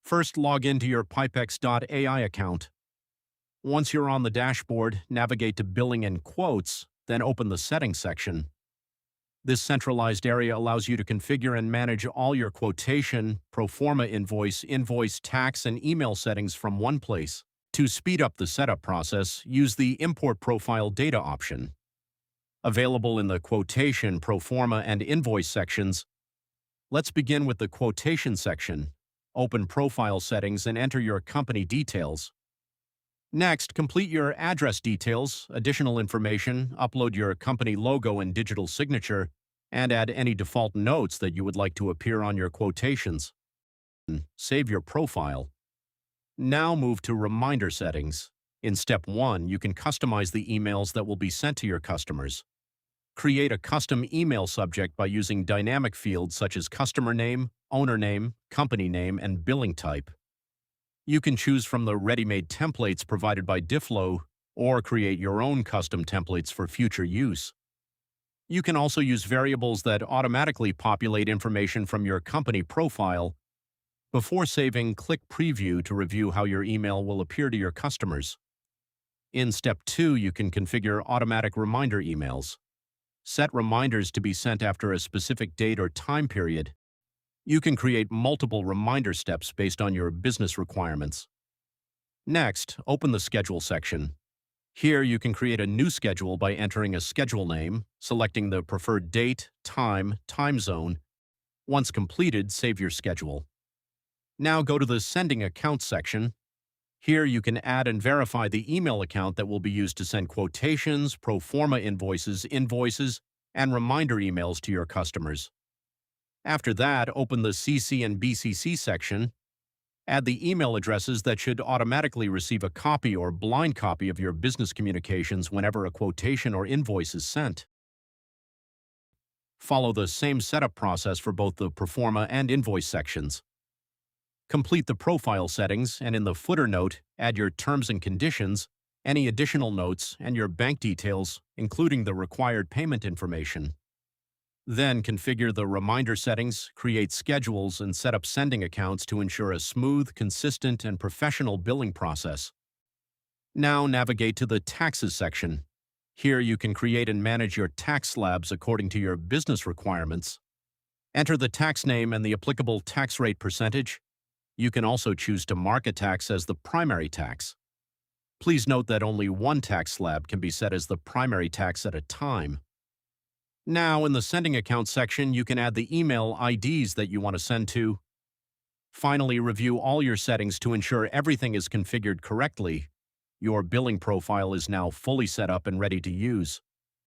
First, log into your Pipex.ai account. Once you're on the dashboard, navigate to Billing and Quotes, then open the Settings section. This centralized area allows you to configure and manage all your quotation, Proforma invoice, tax, and email settings from one place. To speed up the setup process, use the Import Profile Data option. Available in the Quotation, Proforma, and Invoice sections, let's begin with the Quotation section. Open Profile Settings and enter your company details. Next, complete your address details, additional information, upload your company logo and digital signature, and add any default notes that you would like to appear on your quotations. Save your profile. Now move to Reminder Settings. In Step 1, you can customize the emails that will be sent to your customers. Create a custom email subject by using dynamic fields such as customer name, owner name, company name, and billing type. You can choose from the ready-made templates provided by Difflow or create your own custom templates for future use. You can also use variables that automatically populate information from your company profile. Before saving, click Preview to review how your email will appear to your customers. In Step 2, you can configure automatic reminder emails. Set reminders to be sent after a specific date or time period. You can create multiple reminder steps based on your business requirements. Next, open the Schedule section. Here you can create a new schedule by entering a schedule name, selecting the preferred date, time zone. Once completed, save your schedule. Now go to the Sending Accounts section. Here you can add and verify the email account that will be used to send quotations, Proforma invoices, and reminder emails to your customers. After that, open the CC and BCC section. Add the email addresses that should automatically receive a copy or blind copy of your business communications whenever a quotation or invoice is sent. Follow the same setup process for both the Proforma and Invoice sections. Complete the profile settings, and in the footer note, add your terms and conditions, any additional notes, and your bank details, including the required payment information. Then configure the reminder settings, create schedules, and set up sending accounts to ensure a smooth, consistent, and professional billing process. Now navigate to the Taxes section. Here you can create and manage your tax slabs according to your business requirements. Enter the tax name and the applicable tax rate percentage. You can also choose to mark a tax as the primary tax. Please note that only one tax slab can be set as the primary tax at a time. Now, in the Sending Account section, you can add the email IDs that you want to send to. Finally, review all your settings to ensure everything is configured correctly. Your billing profile is now fully set up and ready to use.